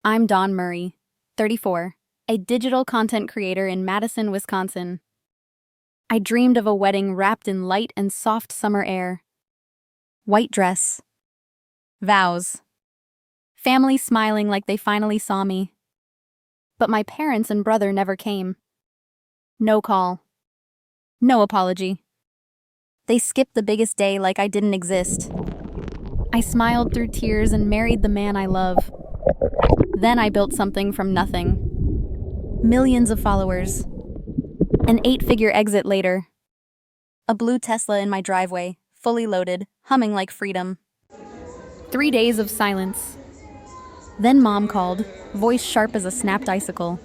I'm Dawn Murray, 34, a digital content creator in Madison, Wisconsin. I dreamed of a wedding wrapped in light and soft summer air. White dress. Vows. Family smiling like they finally saw me. But my parents and brother never came. No call. No apology. They skipped the biggest day like I didn't exist. I smiled through tears and married the man I love. Then I built something from nothing. Millions of followers. An 8-figure exit later. A blue Tesla in my driveway, fully loaded, humming like freedom. 3 days of silence. Then Mom called, voice sharp as a snapped icicle.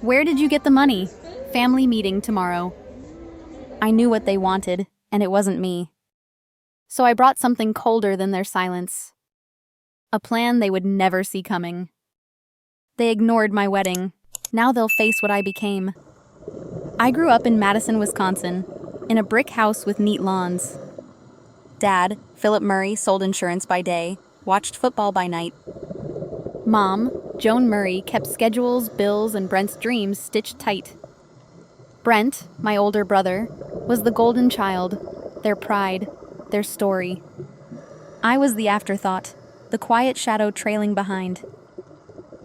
Where did you get the money? Family meeting tomorrow. I knew what they wanted, and it wasn't me. So I brought something colder than their silence. A plan they would never see coming. They ignored my wedding. Now they'll face what I became. I grew up in Madison, Wisconsin, in a brick house with neat lawns. Dad, Philip Murray, sold insurance by day, watched football by night. Mom, Joan Murray, kept schedules, bills, and Brent's dreams stitched tight. Brent, my older brother, was the golden child, their pride, their story. I was the afterthought, the quiet shadow trailing behind.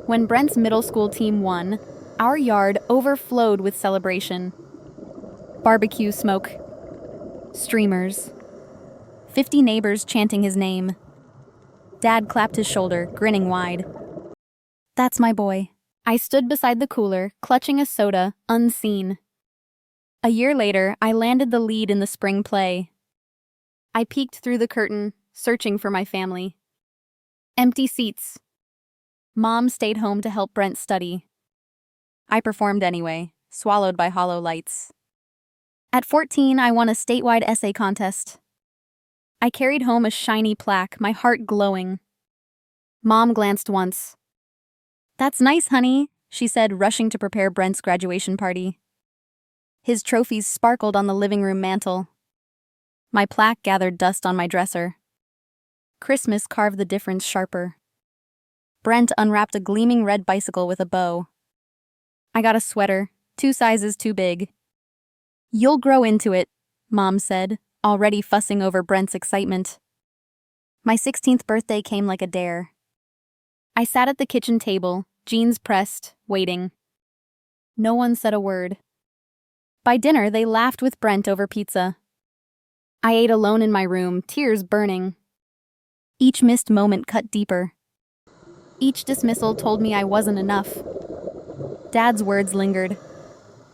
When Brent's middle school team won, our yard overflowed with celebration. Barbecue smoke. Streamers. 50 neighbors chanting his name. Dad clapped his shoulder, grinning wide. That's my boy. I stood beside the cooler, clutching a soda, unseen. A year later, I landed the lead in the spring play. I peeked through the curtain, searching for my family. Empty seats. Mom stayed home to help Brent study. I performed anyway, swallowed by hollow lights. At 14, I won a statewide essay contest. I carried home a shiny plaque, my heart glowing. Mom glanced once. That's nice, honey, she said, rushing to prepare Brent's graduation party. His trophies sparkled on the living room mantel. My plaque gathered dust on my dresser. Christmas carved the difference sharper. Brent unwrapped a gleaming red bicycle with a bow. I got a sweater, 2 sizes too big. You'll grow into it, Mom said, already fussing over Brent's excitement. My 16th birthday came like a dare. I sat at the kitchen table, jeans pressed, waiting. No one said a word. By dinner, they laughed with Brent over pizza. I ate alone in my room, tears burning. Each missed moment cut deeper. Each dismissal told me I wasn't enough. Dad's words lingered.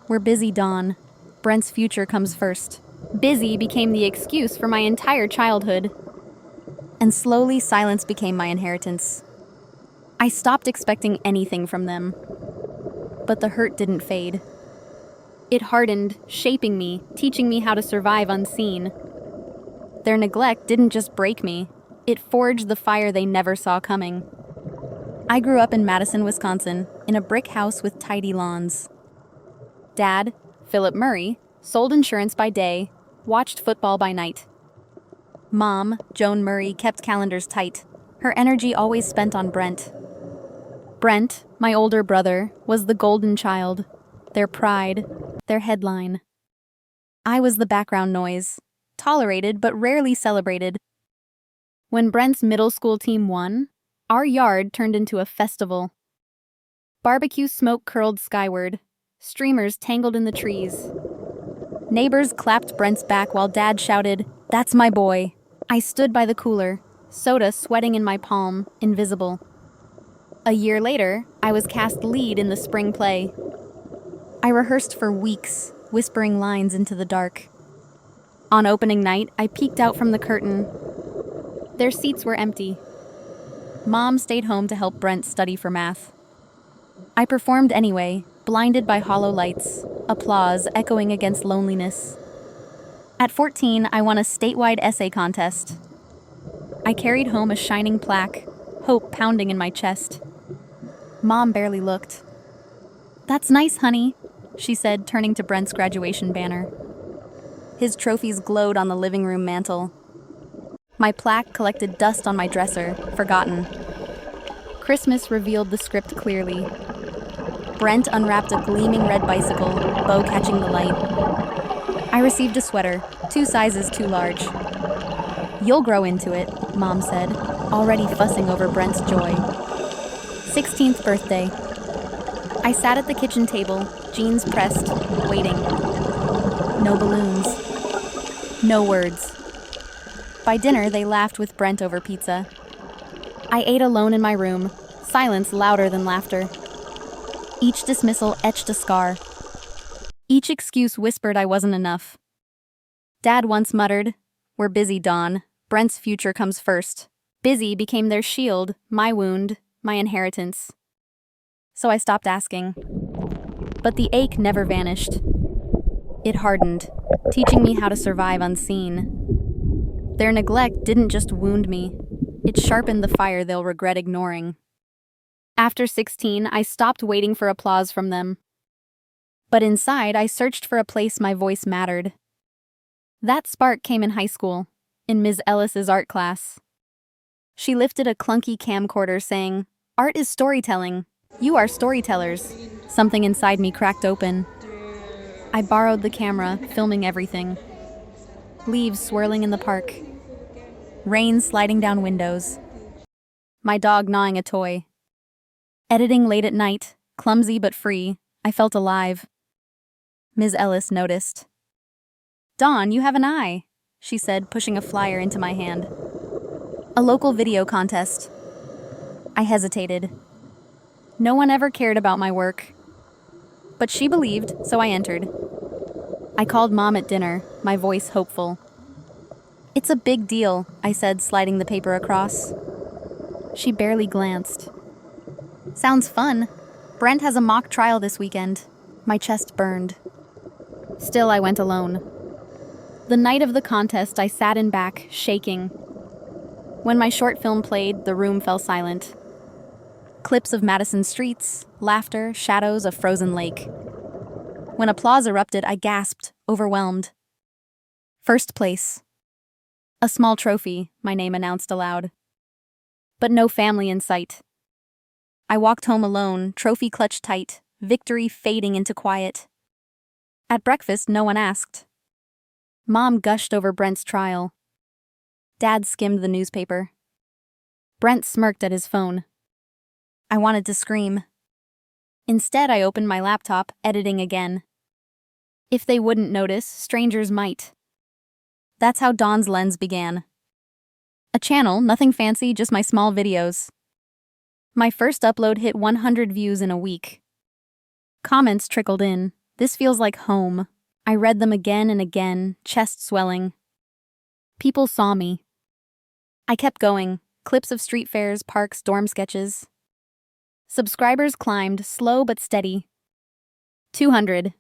We're busy, Dawn. Brent's future comes first. Busy became the excuse for my entire childhood. And slowly, silence became my inheritance. I stopped expecting anything from them. But the hurt didn't fade. It hardened, shaping me, teaching me how to survive unseen. Their neglect didn't just break me. It forged the fire they never saw coming. I grew up in Madison, Wisconsin, in a brick house with tidy lawns. Dad, Philip Murray, sold insurance by day, watched football by night. Mom, Joan Murray, kept calendars tight, her energy always spent on Brent. Brent, my older brother, was the golden child, their pride, their headline. I was the background noise, tolerated but rarely celebrated. When Brent's middle school team won, our yard turned into a festival. Barbecue smoke curled skyward, streamers tangled in the trees. Neighbors clapped Brent's back while Dad shouted, "That's my boy." I stood by the cooler, soda sweating in my palm, invisible. A year later, I was cast lead in the spring play. I rehearsed for weeks, whispering lines into the dark. On opening night, I peeked out from the curtain. Their seats were empty. Mom stayed home to help Brent study for math. I performed anyway, blinded by hollow lights, applause echoing against loneliness. At 14, I won a statewide essay contest. I carried home a shining plaque, hope pounding in my chest. Mom barely looked. That's nice, honey, she said, turning to Brent's graduation banner. His trophies glowed on the living room mantel. My plaque collected dust on my dresser, forgotten. Christmas revealed the script clearly. Brent unwrapped a gleaming red bicycle, bow catching the light. I received a sweater, 2 sizes too large. "You'll grow into it," Mom said, already fussing over Brent's joy. 16th birthday. I sat at the kitchen table, jeans pressed, waiting. No balloons. No words. By dinner, they laughed with Brent over pizza. I ate alone in my room, silence louder than laughter. Each dismissal etched a scar. Each excuse whispered I wasn't enough. Dad once muttered, "We're busy, Dawn. Brent's future comes first." Busy became their shield, my wound, my inheritance. So I stopped asking. But the ache never vanished. It hardened, teaching me how to survive unseen. Their neglect didn't just wound me, it sharpened the fire they'll regret ignoring. After 16, I stopped waiting for applause from them. But inside, I searched for a place my voice mattered. That spark came in high school, in Ms. Ellis's art class. She lifted a clunky camcorder saying, "Art is storytelling. You are storytellers." Something inside me cracked open. I borrowed the camera, filming everything. Leaves swirling in the park. Rain sliding down windows. My dog gnawing a toy. Editing late at night, clumsy but free, I felt alive. Ms. Ellis noticed. "Dawn, you have an eye," she said, pushing a flyer into my hand. A local video contest. I hesitated. No one ever cared about my work. But she believed, so I entered. I called Mom at dinner, my voice hopeful. "It's a big deal," I said, sliding the paper across. She barely glanced. "Sounds fun. Brent has a mock trial this weekend." My chest burned. Still, I went alone. The night of the contest, I sat in back, shaking. When my short film played, the room fell silent. Clips of Madison streets, laughter, shadows, a frozen lake. When applause erupted, I gasped, overwhelmed. First place. A small trophy, my name announced aloud. But no family in sight. I walked home alone, trophy clutched tight, victory fading into quiet. At breakfast, no one asked. Mom gushed over Brent's trial. Dad skimmed the newspaper. Brent smirked at his phone. I wanted to scream. Instead, I opened my laptop, editing again. If they wouldn't notice, strangers might. That's how Dawn's Lens began. A channel, nothing fancy, just my small videos. My first upload hit 100 views in a week. Comments trickled in. "This feels like home." I read them again and again, chest swelling. People saw me. I kept going, clips of street fairs, parks, dorm sketches. Subscribers climbed, slow but steady. 200.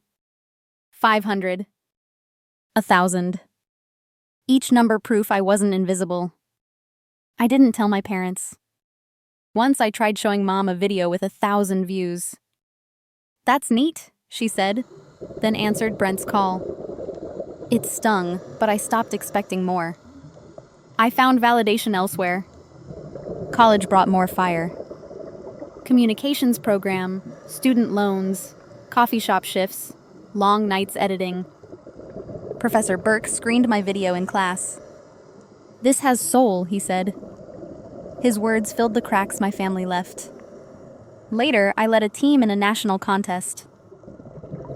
500. 1,000. Each number proof I wasn't invisible. I didn't tell my parents. Once I tried showing Mom a video with 1,000 views. "That's neat," she said, then answered Brent's call. It stung, but I stopped expecting more. I found validation elsewhere. College brought more fire. Communications program, student loans, coffee shop shifts, long nights editing. Professor Burke screened my video in class. "This has soul," he said. His words filled the cracks my family left. Later, I led a team in a national contest.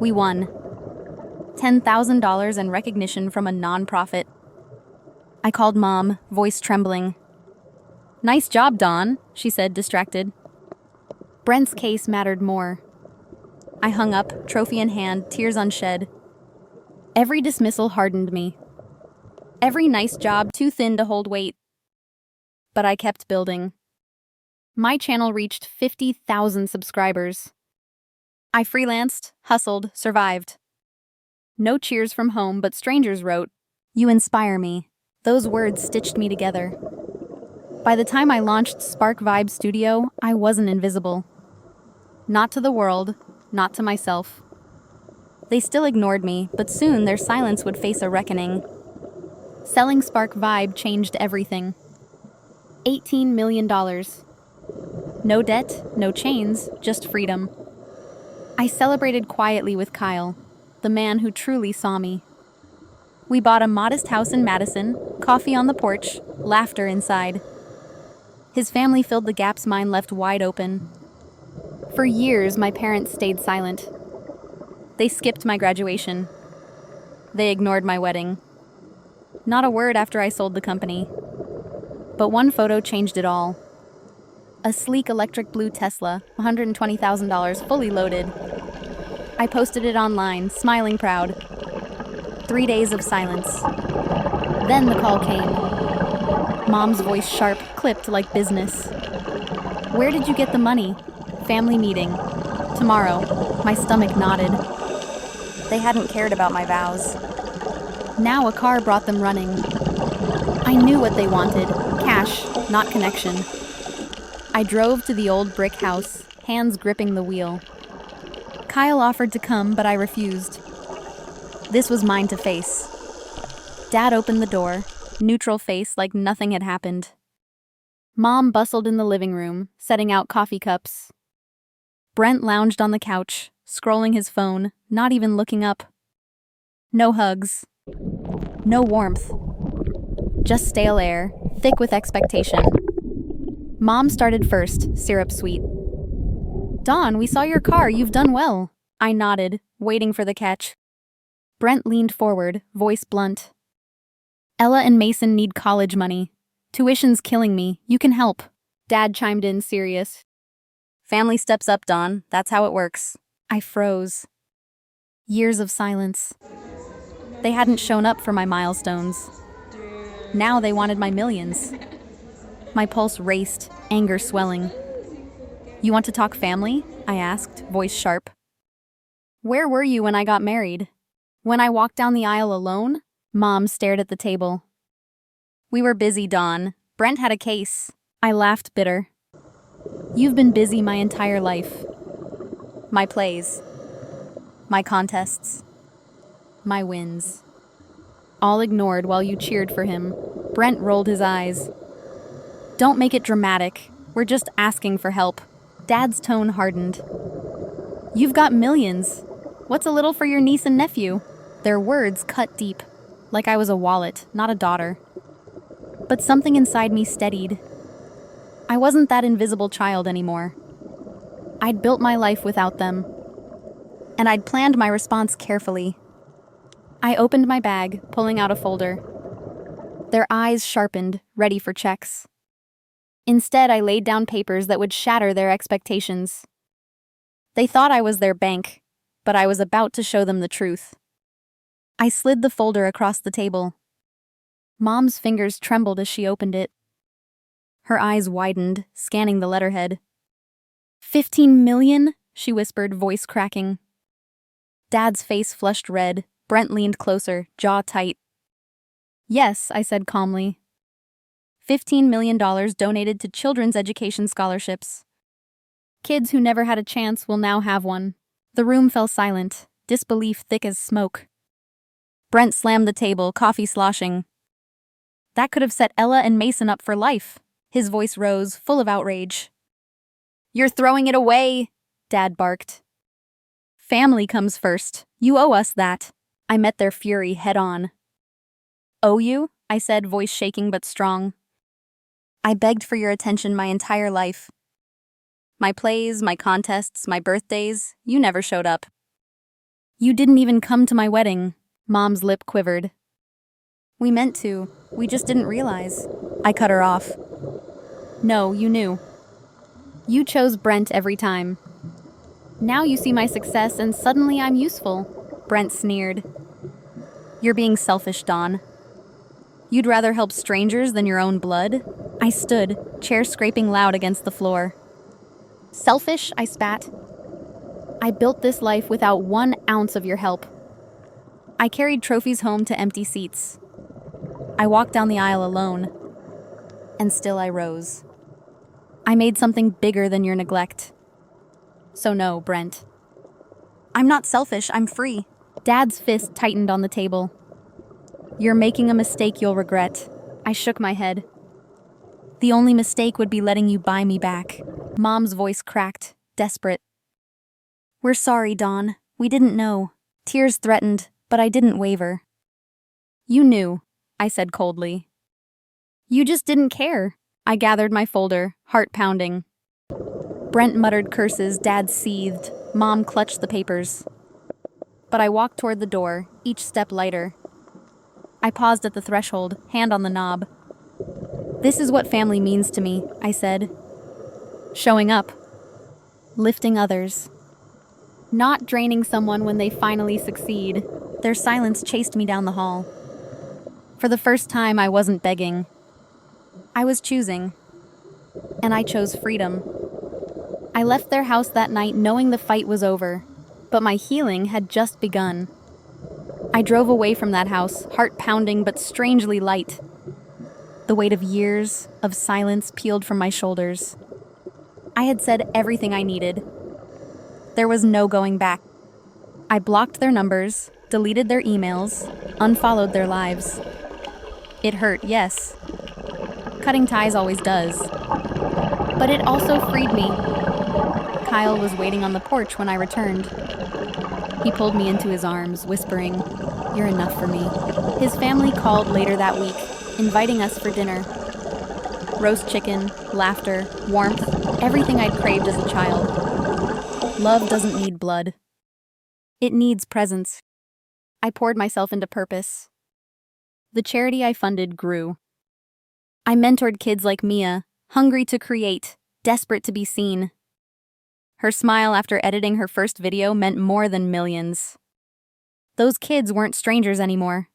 We won. $10,000 and recognition from a nonprofit. I called Mom, voice trembling. "Nice job, Dawn," she said, distracted. Brent's case mattered more. I hung up, trophy in hand, tears unshed. Every dismissal hardened me. Every nice job too thin to hold weight. But I kept building. My channel reached 50,000 subscribers. I freelanced, hustled, survived. No cheers from home, but strangers wrote, "You inspire me." Those words stitched me together. By the time I launched Spark Vibe Studio, I wasn't invisible. Not to the world, not to myself. They still ignored me, but soon their silence would face a reckoning. Selling Spark Vibe changed everything. $18 million. No debt, no chains, just freedom. I celebrated quietly with Kyle, the man who truly saw me. We bought a modest house in Madison, coffee on the porch, laughter inside. His family filled the gaps mine left wide open. For years, my parents stayed silent. They skipped my graduation. They ignored my wedding. Not a word after I sold the company. But one photo changed it all. A sleek electric blue Tesla, $120,000 fully loaded. I posted it online, smiling proud. 3 days of silence. Then the call came. Mom's voice sharp, clipped like business. Where did you get the money? Family meeting. Tomorrow. My stomach nodded. They hadn't cared about my vows. Now a car brought them running. I knew what they wanted. Cash, not connection. I drove to the old brick house, hands gripping the wheel. Kyle offered to come, but I refused. This was mine to face. Dad opened the door, neutral face like nothing had happened. Mom bustled in the living room, setting out coffee cups. Brent lounged on the couch, scrolling his phone, not even looking up. No hugs. No warmth. Just stale air, thick with expectation. Mom started first, syrup sweet. Dawn, we saw your car, you've done well. I nodded, waiting for the catch. Brent leaned forward, voice blunt. Ella and Mason need college money. Tuition's killing me, you can help. Dad chimed in, serious. Family steps up, Dawn, that's how it works. I froze. Years of silence. They hadn't shown up for my milestones. Now they wanted my millions. My pulse raced, anger swelling. You want to talk family? I asked, voice sharp. Where were you when I got married? When I walked down the aisle alone? Mom stared at the table. We were busy, Dawn. Brent had a case. I laughed bitter. You've been busy my entire life. My plays. My contests. My wins. All ignored while you cheered for him. Brent rolled his eyes. Don't make it dramatic. We're just asking for help. Dad's tone hardened. You've got millions. What's a little for your niece and nephew? Their words cut deep, like I was a wallet, not a daughter. But something inside me steadied. I wasn't that invisible child anymore. I'd built my life without them. And I'd planned my response carefully. I opened my bag, pulling out a folder. Their eyes sharpened, ready for checks. Instead, I laid down papers that would shatter their expectations. They thought I was their bank, but I was about to show them the truth. I slid the folder across the table. Mom's fingers trembled as she opened it. Her eyes widened, scanning the letterhead. 15 million? She whispered, voice cracking. Dad's face flushed red. Brent leaned closer, jaw tight. Yes, I said calmly. $15 million donated to children's education scholarships. Kids who never had a chance will now have one. The room fell silent, disbelief thick as smoke. Brent slammed the table, coffee sloshing. That could have set Ella and Mason up for life. His voice rose, full of outrage. You're throwing it away, Dad barked. Family comes first. You owe us that. I met their fury head on. Owe you? I said, voice shaking but strong. I begged for your attention my entire life. My plays, my contests, my birthdays, you never showed up. You didn't even come to my wedding. Mom's lip quivered. We meant to. We just didn't realize. I cut her off. No, you knew. You chose Brent every time. Now you see my success and suddenly I'm useful. Brent sneered. You're being selfish, Dawn. You'd rather help strangers than your own blood? I stood, chair scraping loud against the floor. Selfish? I spat. I built this life without 1 ounce of your help. I carried trophies home to empty seats. I walked down the aisle alone. And still I rose. I made something bigger than your neglect. So no, Brent. I'm not selfish, I'm free. Dad's fist tightened on the table. You're making a mistake you'll regret. I shook my head. The only mistake would be letting you buy me back. Mom's voice cracked, desperate. We're sorry, Dawn. We didn't know. Tears threatened, but I didn't waver. You knew, I said coldly. You just didn't care. I gathered my folder, heart pounding. Brent muttered curses, Dad seethed, Mom clutched the papers. But I walked toward the door, each step lighter. I paused at the threshold, hand on the knob. This is what family means to me, I said. Showing up. Lifting others. Not draining someone when they finally succeed. Their silence chased me down the hall. For the first time, I wasn't begging. I was choosing. And I chose freedom. I left their house that night knowing the fight was over, but my healing had just begun. I drove away from that house, heart pounding but strangely light. The weight of years of silence peeled from my shoulders. I had said everything I needed. There was no going back. I blocked their numbers, deleted their emails, unfollowed their lives. It hurt, yes. Cutting ties always does. But it also freed me. Kyle was waiting on the porch when I returned. He pulled me into his arms, whispering, "You're enough for me." His family called later that week, inviting us for dinner. Roast chicken, laughter, warmth, everything I'd craved as a child. Love doesn't need blood. It needs presence. I poured myself into purpose. The charity I funded grew. I mentored kids like Mia, hungry to create, desperate to be seen. Her smile after editing her first video meant more than millions. Those kids weren't strangers anymore.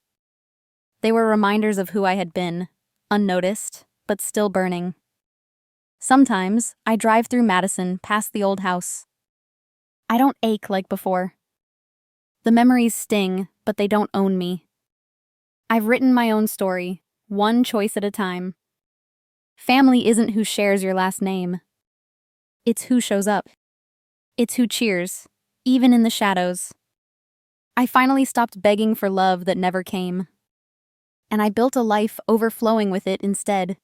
They were reminders of who I had been, unnoticed, but still burning. Sometimes, I drive through Madison, past the old house. I don't ache like before. The memories sting, but they don't own me. I've written my own story, one choice at a time. Family isn't who shares your last name. It's who shows up. It's who cheers, even in the shadows. I finally stopped begging for love that never came. And I built a life overflowing with it instead.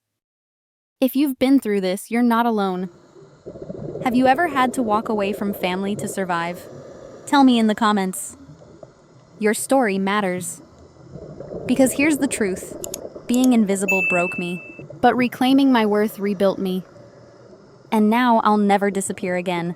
If you've been through this, you're not alone. Have you ever had to walk away from family to survive? Tell me in the comments. Your story matters. Because here's the truth. Being invisible broke me, but reclaiming my worth rebuilt me. And now I'll never disappear again.